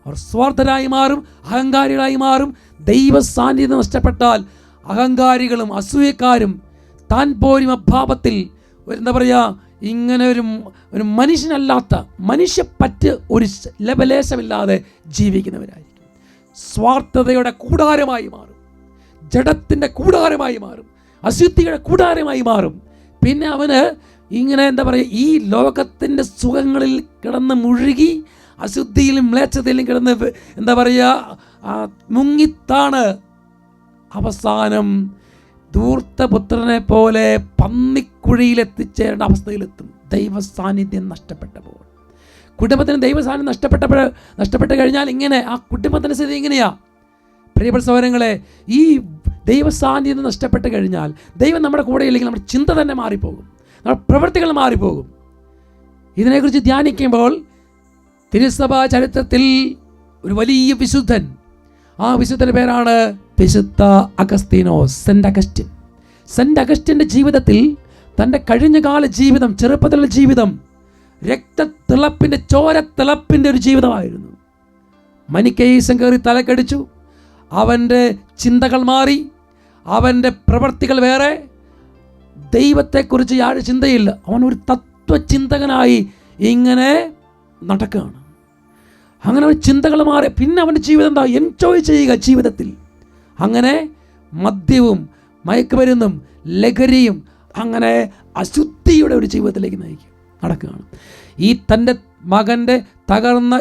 അവർ സ്വാർത്ഥരായി മാറും, അഹങ്കാരികളായി മാറും. ദൈവ സാന്നിധ്യം നഷ്ടപ്പെട്ടാൽ അഹങ്കാരികളും അസൂയക്കാരും താൻ പോലും അഭാവത്തിൽ എന്താ പറയുക, ഇങ്ങനെ ഒരു മനുഷ്യനല്ലാത്ത, മനുഷ്യപ്പറ്റ് ഒരു ലവലേശമില്ലാതെ ജീവിക്കുന്നവരായിരിക്കും. സ്വാർത്ഥതയുടെ കൂടാരമായി മാറും, ജഡത്തിൻ്റെ കൂടാരമായി മാറും, അശുദ്ധിയുടെ കൂടാരമായി മാറും. പിന്നെ അവന് ഇങ്ങനെ എന്താ പറയുക, ഈ ലോകത്തിൻ്റെ സുഖങ്ങളിൽ കിടന്ന് മുഴുകി അശുദ്ധിയിലും മ്ലേച്ഛതയിലും കിടന്ന് എന്താ പറയുക മുങ്ങിത്താണ് അവസാനം ധൂർത്തപുത്രനെ പോലെ പന്നിക്കുഴിയിൽ എത്തിച്ചേരേണ്ട അവസ്ഥയിലെത്തും. ദൈവ സാന്നിധ്യം നഷ്ടപ്പെട്ടപ്പോൾ, കുടുംബത്തിന് ദൈവ സാന്നിധ്യം നഷ്ടപ്പെട്ട് കഴിഞ്ഞാൽ ഇങ്ങനെ ആ കുടുംബത്തിൻ്റെ സ്ഥിതി എങ്ങനെയാ? പ്രിയപ്പെട്ട സഹോദരങ്ങളെ, ഈ ദൈവ സാന്നിധ്യം നഷ്ടപ്പെട്ട് കഴിഞ്ഞാൽ, ദൈവം നമ്മുടെ കൂടെ ഇല്ലെങ്കിൽ നമ്മുടെ ചിന്ത തന്നെ മാറിപ്പോകും, നമ്മുടെ പ്രവൃത്തികൾ മാറിപ്പോകും. ഇതിനെക്കുറിച്ച് ധ്യാനിക്കുമ്പോൾ തിരുസഭാ ചരിത്രത്തിൽ ഒരു വലിയ വിശുദ്ധൻ, ആ വിശുദ്ധൻ്റെ പേരാണ് വിശുദ്ധ അഗസ്തീനോസ്, സെന്റ് അഗസ്റ്റിൻ. സെന്റ് അഗസ്റ്റിൻ്റെ ജീവിതത്തിൽ തൻ്റെ കഴിഞ്ഞകാല ജീവിതം, ചെറുപ്പത്തിലുള്ള ജീവിതം രക്തത്തിളപ്പിൻ്റെ, ചോരത്തിളപ്പിൻ്റെ ഒരു ജീവിതമായിരുന്നു. മനിക്കേയിസം കയറി തലക്കടിച്ചു. അവൻ്റെ ചിന്തകൾ മാറി, അവൻ്റെ പ്രവൃത്തികൾ വേറെ, ദൈവത്തെക്കുറിച്ച് യാതൊരു ചിന്തയില്ല. അവനൊരു തത്വചിന്തകനായി ഇങ്ങനെ നടക്കുകയാണ്. അങ്ങനെ ഒരു ചിന്തകൾ മാറി. പിന്നെ അവൻ്റെ ജീവിതം എന്താ? എൻജോയ് ചെയ്യുക ജീവിതത്തിൽ. അങ്ങനെ മദ്യവും മയക്കുമരുന്നും ലഹരിയും അങ്ങനെ അശുദ്ധിയുടെ ഒരു ജീവിതത്തിലേക്ക് നടക്കുകയാണ്. ഈ തൻ്റെ മകൻ്റെ തകർന്ന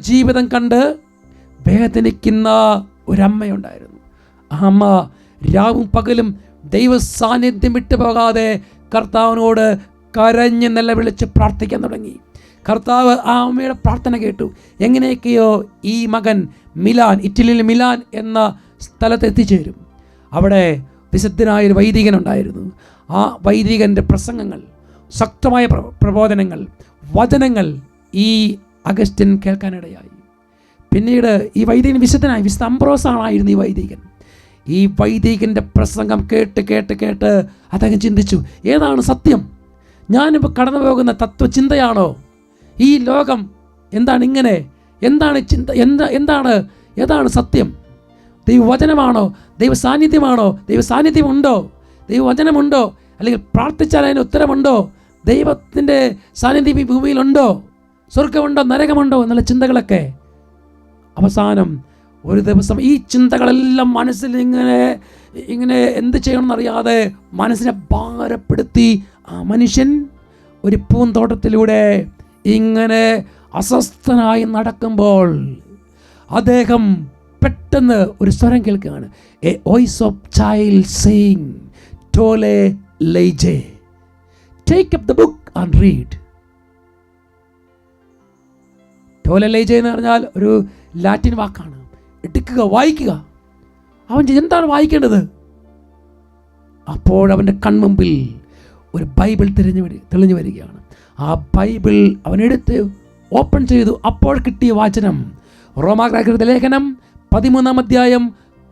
ജീവിതം കണ്ട് വേദനിക്കുന്ന ഒരമ്മയുണ്ടായിരുന്നു. ആ അമ്മ രാവും പകലും ദൈവ സാന്നിധ്യം വിട്ടുപോകാതെ കർത്താവിനോട് കരഞ്ഞ് നിലവിളിച്ച് പ്രാർത്ഥിക്കാൻ തുടങ്ങി. കർത്താവ് ആ അമ്മയുടെ പ്രാർത്ഥന കേട്ടു. എങ്ങനെയൊക്കെയോ ഈ മകൻ മിലാൻ, ഇറ്റലിയിലെ മിലാൻ എന്ന സ്ഥലത്ത് എത്തിച്ചേരും. അവിടെ വിശുദ്ധനായൊരു വൈദികനുണ്ടായിരുന്നു. ആ വൈദികൻ്റെ പ്രസംഗങ്ങൾ, ശക്തമായ പ്രബോധനങ്ങൾ, വചനങ്ങൾ ഈ അഗസ്റ്റിൻ കേൾക്കാനിടയായി. പിന്നീട് ഈ വൈദികൻ വിശുദ്ധനായി, വിശുദ്ധ അംബ്രോസാണായിരുന്നു ഈ വൈദികൻ. ഈ വൈദികൻ്റെ പ്രസംഗം കേട്ട് അദ്ദേഹം ചിന്തിച്ചു, ഏതാണ് സത്യം? ഞാനിപ്പോൾ കടന്നു പോകുന്ന തത്വചിന്തയാണോ? ഈ ലോകം എന്താണ് ഇങ്ങനെ? എന്താണ് ചിന്ത? ഏതാണ് സത്യം? ദൈവവചനമാണോ? ദൈവ സാന്നിധ്യമാണോ? ദൈവ സാന്നിധ്യമുണ്ടോ? ദൈവവചനമുണ്ടോ? അല്ലെങ്കിൽ പ്രാർത്ഥിച്ചാൽ അതിന് ഉത്തരമുണ്ടോ? ദൈവത്തിൻ്റെ സാന്നിധ്യം ഈ ഭൂമിയിലുണ്ടോ? സ്വർഗമുണ്ടോ? നരകമുണ്ടോ? എന്നുള്ള ചിന്തകളൊക്കെ. അവസാനം ഒരു ദിവസം ഈ ചിന്തകളെല്ലാം മനസ്സിൽ ഇങ്ങനെ എന്ത് ചെയ്യണമെന്നറിയാതെ മനസ്സിനെ ഭാരപ്പെടുത്തി ആ മനുഷ്യൻ ഒരു പൂന്തോട്ടത്തിലൂടെ ഇങ്ങനെ അസ്വസ്ഥനായി നടക്കുമ്പോൾ അദ്ദേഹം പെട്ടെന്ന് ഒരു സ്വരം കേൾക്കുകയാണ്. A voice of child saying ടോലെ ലൈജെ, take up the book and read. ടോലെ ലൈജെ എന്ന് പറഞ്ഞാൽ ഒരു ലാറ്റിൻ വാക്കാണ്. എടുക്കുക, വായിക്കുക. അവൻ എന്താണ് വായിക്കേണ്ടത്? അപ്പോൾ അവൻ്റെ കൺമുമ്പിൽ ഒരു ബൈബിൾ തെളിഞ്ഞു വരികയാണ്. ആ ബൈബിൾ അവനെടുത്ത് ഓപ്പൺ ചെയ്തു. അപ്പോൾ കിട്ടിയ വാചനം റോമാക്കാരുടെ ലേഖനം 13-ാം അധ്യായം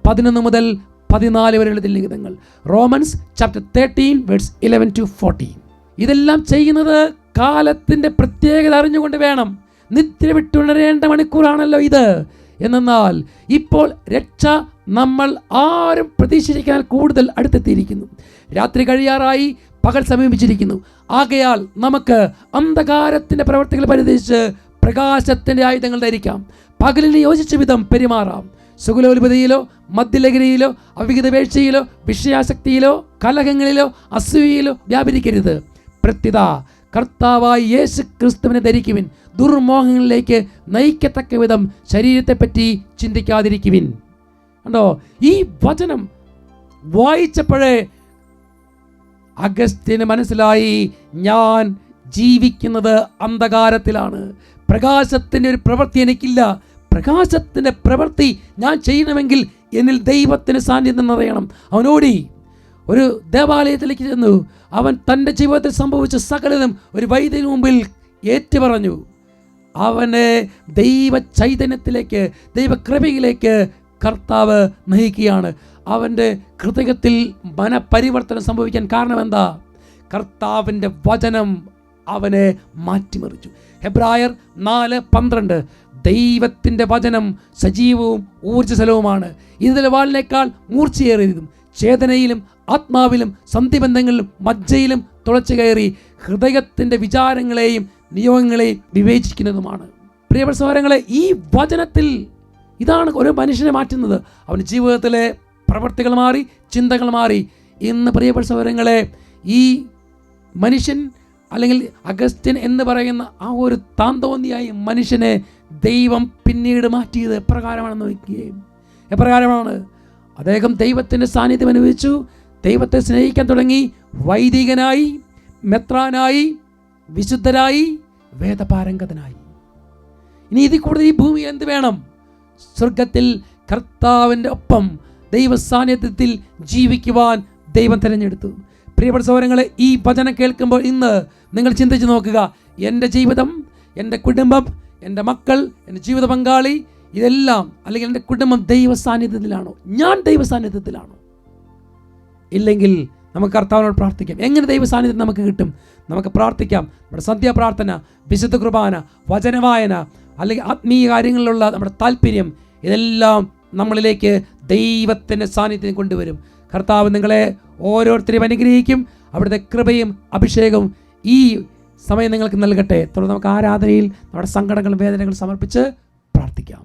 11 മുതൽ 14 വരെയുള്ള ലിഖിതങ്ങൾ. Romans chapter 13 verse 11 to 14. ഇതെല്ലാം ചെയ്യുന്നത് കാലത്തിൻ്റെ പ്രത്യേകത അറിഞ്ഞുകൊണ്ട് വേണം. നിദ്ര വിട്ടുണരേണ്ട മണിക്കൂറാണല്ലോ ഇത്. എന്നാൽ ഇപ്പോൾ രക്ഷ നമ്മൾ ആരും പ്രതീക്ഷിക്കാൻ കൂടുതൽ അടുത്തെത്തിയിരിക്കുന്നു. രാത്രി കഴിയാറായി, പകൽ സമീപിച്ചിരിക്കുന്നു. ആകയാൽ നമുക്ക് അന്ധകാരത്തിൻ്റെ പ്രവർത്തികൾ പരിധിച്ച് പ്രകാശത്തിൻ്റെ ആയുധങ്ങൾ ധരിക്കാം. പകലിന് യോജിച്ച വിധം പെരുമാറാം. സുഗലോൽപതയിലോ മദ്യലഹരിയിലോ അവിഹിത വീഴ്ചയിലോ വിഷയാസക്തിയിലോ കലഹങ്ങളിലോ അസൂയയിലോ വ്യാപരിക്കരുത്. പ്രത്യുത കർത്താവായ യേശു ക്രിസ്തുവിനെ ധരിക്കുവിൻ. ദുർമോഹങ്ങളിലേക്ക് നയിക്കത്തക്ക വിധം ശരീരത്തെപ്പറ്റി ചിന്തിക്കാതിരിക്കുവിൻ. കണ്ടോ, ഈ വചനം വായിച്ചപ്പോഴേ അഗസ്റ്റിന് മനസ്സിലായി, ഞാൻ ജീവിക്കുന്നത് അന്ധകാരത്തിലാണ്. പ്രകാശത്തിൻ്റെ ഒരു പ്രവൃത്തി എനിക്കില്ല. പ്രകാശത്തിൻ്റെ പ്രവൃത്തി ഞാൻ ചെയ്യണമെങ്കിൽ എന്നിൽ ദൈവത്തിന് സാന്നിധ്യം നിറയണം. അവനോടി ഒരു ദേവാലയത്തിലേക്ക് ചെന്നു. അവൻ തൻ്റെ ജീവിതത്തിൽ സംഭവിച്ച സകലതും ഒരു വൈദ്യന് മുമ്പിൽ ഏറ്റുപറഞ്ഞു. അവനെ ദൈവ ചൈതന്യത്തിലേക്ക്, ദൈവകൃപയിലേക്ക് കർത്താവ് നയിക്കുകയാണ്. അവൻ്റെ ഹൃദയത്തിൽ മനപരിവർത്തനം സംഭവിക്കാൻ കാരണം എന്താ? കർത്താവിൻ്റെ വചനം അവനെ മാറ്റിമറിച്ചു. ഹെബ്രായർ 4:12 ദൈവത്തിൻ്റെ വചനം സജീവവും ഊർജ്ജസ്വലവുമാണ്, ഇതിലെ വാളിനേക്കാൾ മൂർച്ചയേറിയതും ചേതനയിലും ആത്മാവിലും സന്ധിബന്ധങ്ങളിലും മജ്ജയിലും തുളച്ചു കയറി ഹൃദയത്തിൻ്റെ വിചാരങ്ങളെയും നിയോഗങ്ങളെയും വിവേചിക്കുന്നതുമാണ്. പ്രിയപ്പെട്ട സഹോദരങ്ങളെ, ഈ വചനത്തിൽ ഇതാണ് ഒരു മനുഷ്യനെ മാറ്റുന്നത്. അവൻ്റെ ജീവിതത്തിലെ പ്രവൃത്തികൾ മാറി, ചിന്തകൾ മാറി. ഇന്ന് പ്രിയപ്പെട്ട സഹോദരങ്ങളെ, ഈ മനുഷ്യൻ അല്ലെങ്കിൽ അഗസ്റ്റിൻ എന്ന് പറയുന്ന ആ ഒരു താന്തോന്നിയായ മനുഷ്യനെ ദൈവം പിന്നീട് മാറ്റിയത് എപ്രകാരമാണെന്ന് നോക്കുകയും, എപ്രകാരമാണ് അദ്ദേഹം ദൈവത്തിൻ്റെ സാന്നിധ്യം അനുഭവിച്ചു, ദൈവത്തെ സ്നേഹിക്കാൻ തുടങ്ങി. വൈദികനായി, മെത്രാനായി, വിശുദ്ധരായി, വേദപാരംഗതനായി. ഇനി ഇതിൽ കൂടുതൽ ഈ ഭൂമിയിൽ എന്ത് വേണം? സ്വർഗത്തിൽ കർത്താവിൻ്റെ ഒപ്പം ദൈവ സാന്നിധ്യത്തിൽ ജീവിക്കുവാൻ ദൈവം തിരഞ്ഞെടുത്തു. പ്രിയപ്പെട്ട സഹോദരങ്ങളെ, ഈ വചനം കേൾക്കുമ്പോൾ ഇന്ന് നിങ്ങൾ ചിന്തിച്ച് നോക്കുക, എൻ്റെ ജീവിതം, എൻ്റെ കുടുംബം, എൻ്റെ മക്കൾ, എൻ്റെ ജീവിത പങ്കാളി, ഇതെല്ലാം അല്ലെങ്കിൽ എൻ്റെ കുടുംബം ദൈവ സാന്നിധ്യത്തിലാണോ? ഞാൻ ദൈവ സാന്നിധ്യത്തിലാണോ? ഇല്ലെങ്കിൽ നമുക്ക് കർത്താവിനോട് പ്രാർത്ഥിക്കാം. എങ്ങനെ ദൈവ സാന്നിധ്യം നമുക്ക് കിട്ടും? നമുക്ക് പ്രാർത്ഥിക്കാം. നമ്മുടെ സന്ധ്യാപ്രാർത്ഥന, വിശുദ്ധ കുർബാന, വചനവായന, അല്ലെങ്കിൽ ആത്മീയ കാര്യങ്ങളിലുള്ള നമ്മുടെ താല്പര്യം, ഇതെല്ലാം നമ്മളിലേക്ക് ദൈവത്തിൻ്റെ സാന്നിധ്യം കൊണ്ടുവരും. കർത്താവ് നിങ്ങളെ ഓരോരുത്തരെയും അനുഗ്രഹിക്കും. അവിടുത്തെ കൃപയും അഭിഷേകവും ഈ സമയം നിങ്ങൾക്ക് നൽകട്ടെ. തുടർന്ന് നമുക്ക് ആരാധനയിൽ നമ്മുടെ സങ്കടങ്ങളും വേദനകളും സമർപ്പിച്ച് പ്രാർത്ഥിക്കാം.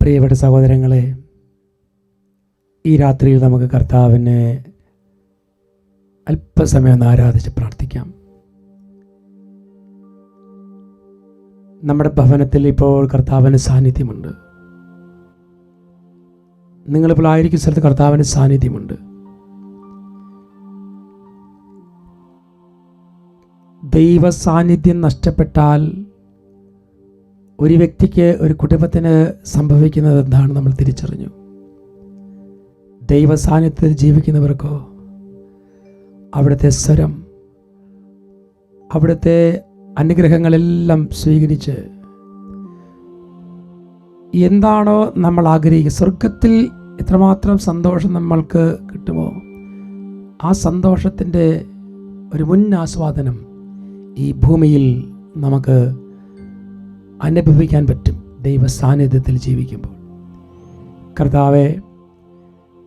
പ്രിയപ്പെട്ട സഹോദരങ്ങളെ, ഈ രാത്രിയിൽ നമുക്ക് കർത്താവിനെ അല്പസമയം ഒന്ന് ആരാധിച്ച് പ്രാർത്ഥിക്കാം. നമ്മുടെ ഭവനത്തിൽ ഇപ്പോൾ കർത്താവിൻ്റെ സാന്നിധ്യമുണ്ട്. നിങ്ങളിപ്പോൾ ആയിരിക്കും സ്ഥലത്ത് കർത്താവിൻ്റെ സാന്നിധ്യമുണ്ട്. ദൈവ സാന്നിധ്യം നഷ്ടപ്പെട്ടാൽ ഒരു വ്യക്തിക്ക്, ഒരു കുടുംബത്തിന് സംഭവിക്കുന്നത് എന്താണ് നമ്മൾ തിരിച്ചറിഞ്ഞു. ദൈവ സാന്നിധ്യത്തിൽ ജീവിക്കുന്നവർക്കോ അവിടുത്തെ സ്വരം, അവിടുത്തെ അനുഗ്രഹങ്ങളെല്ലാം സ്വീകരിച്ച് എന്താണോ നമ്മൾ ആഗ്രഹിക്കുക, സ്വർഗത്തിൽ എത്രമാത്രം സന്തോഷം നമ്മൾക്ക് കിട്ടുമോ ആ സന്തോഷത്തിൻ്റെ ഒരു മുൻ ആസ്വാദനം ഈ ഭൂമിയിൽ നമുക്ക് അനുഭവിക്കാൻ പറ്റും ദൈവ സാന്നിധ്യത്തിൽ ജീവിക്കുമ്പോൾ. കർത്താവെ,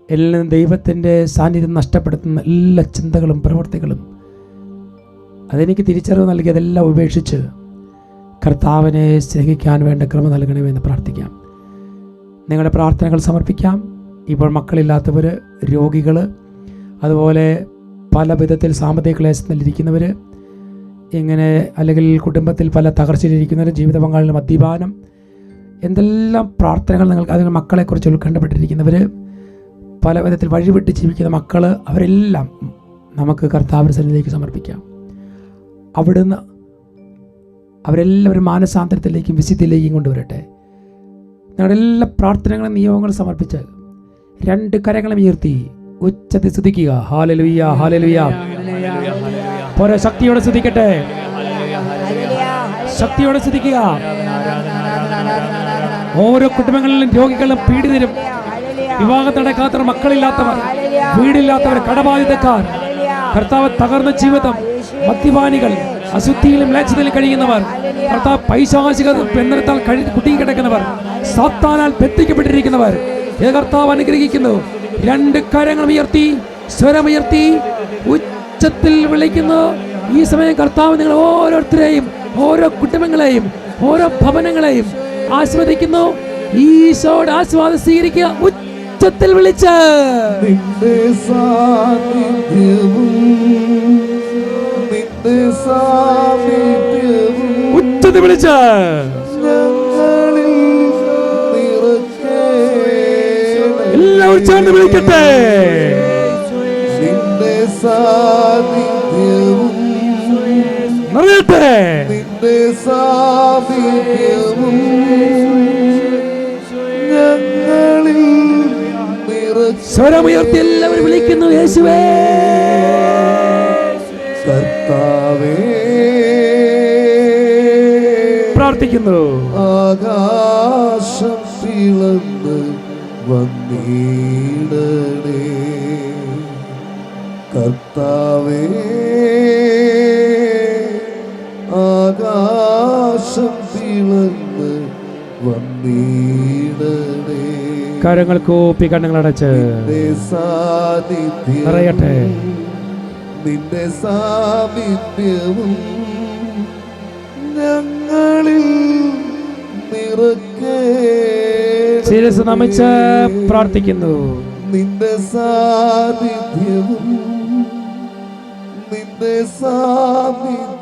എല്ലാം ദൈവത്തിൻ്റെ സാന്നിധ്യം നഷ്ടപ്പെടുത്തുന്ന എല്ലാ ചിന്തകളും പ്രവൃത്തികളും അതെനിക്ക് തിരിച്ചറിവ് നൽകി അതെല്ലാം ഉപേക്ഷിച്ച് കർത്താവിനെ സ്നേഹിക്കാൻ വേണ്ട കൃപ നൽകണമെന്ന് പ്രാർത്ഥിക്കാം. നിങ്ങളുടെ പ്രാർത്ഥനകൾ സമർപ്പിക്കാം. ഇപ്പോൾ മക്കളില്ലാത്തവർ, രോഗികൾ, അതുപോലെ പല വിധത്തിൽ സാമ്പത്തിക ക്ലേശത്തിലിരിക്കുന്നവർ, ഇങ്ങനെ അല്ലെങ്കിൽ കുടുംബത്തിൽ പല തകർച്ചയിലിരിക്കുന്നവർ, ജീവിത പങ്കാളികൾ, മദ്യപാനം, എന്തെല്ലാം പ്രാർത്ഥനകൾ നിങ്ങൾക്ക്, അതിന് മക്കളെക്കുറിച്ച് ഉത്കണ്ഠപ്പെട്ടിരിക്കുന്നവർ, പല വിധത്തിൽ വഴിവിട്ട് ജീവിക്കുന്ന മക്കൾ, അവരെല്ലാം നമുക്ക് കർത്താവിൻ്റെ സന്നിധിയിലേക്ക് സമർപ്പിക്കാം. അവിടുന്ന് അവരെല്ലാവരും മാനസാന്തരത്തിലേക്കും വിശുദ്ധിയിലേക്കും കൊണ്ടുവരട്ടെ. ഞങ്ങളുടെ എല്ലാ പ്രാർത്ഥനകളും നിയോഗങ്ങളും സമർപ്പിച്ച് 2 കരങ്ങളും ഉയർത്തി ഉച്ചത്തിൽ സ്തുതിക്കുക. Hallelujah, hallelujah. പോരെ, ശക്തിയോടെ സ്തുതിക്കട്ടെ, ശക്തിയോടെ സ്തുതിക്കുക. ഓരോ കുടുംബങ്ങളിലും രോഗികളും പീഡിതരും, വിവാഹം നടക്കാത്തവർ, മക്കളില്ലാത്തവർ, വീടില്ലാത്തവർ, കടബാധിതക്കാർ, കർത്താവ് തകർന്ന ജീവിതം, മദ്യപാനികൾ, അശുദ്ധിയിലും മ്ലേച്ഛതയിലും കഴിയുന്നവർ, കർത്താവ് പൈശാചിക ബന്ധനത്താൽ കുടുങ്ങിക്കിടക്കുന്നവർ, സാത്താനാൽ ബന്ധിക്കപ്പെട്ടിരിക്കുന്നവർ, കർത്താവ് അനുഗ്രഹിക്കുന്നു. 2 കരങ്ങളും ഉയർത്തി, സ്വരമുയർത്തി ഉച്ചത്തിൽ വിളിക്കുന്നു. ഈ സമയം കർത്താവ് നിങ്ങൾ ഓരോരുത്തരെയും, ഓരോ കുടുംബങ്ങളെയും, ഓരോ ഭവനങ്ങളെയും ആസ്വദിക്കുന്നു. ഈശോയുടെ ആസ്വാദം സ്വീകരിക്കുക. ഉച്ചത്തിൽ വിളിച്ച് ഉച്ചത്തിൽ വിളിച്ച് എല്ലാവരും ചേർന്ന് വിളിക്കട്ടെ. നിറയട്ടെ. സ്വരമുയർത്തി എല്ലാവരും വിളിക്കുന്നു. യേശുവേ, കർത്താവേ, പ്രാർത്ഥിക്കുന്നു. ആകാശം പിളർന്ന് വന്നിടണേ. കർത്താവേ, ആകാശം പിളർന്ന് വന്നിടണേ. കരങ്ങൾ കൂപ്പി കണ്ണുകൾ അടച്ച് നിറയട്ടെ. നിന്റെ സാമീപ്യവും ഞങ്ങളിൽ നിറക്കേ. ശിരസ് നമിച്ച് പ്രാർത്ഥിക്കുന്നു. നിന്റെ സാന്നിധ്യവും നിന്റെ നിന്റെ സാമീപ്യവും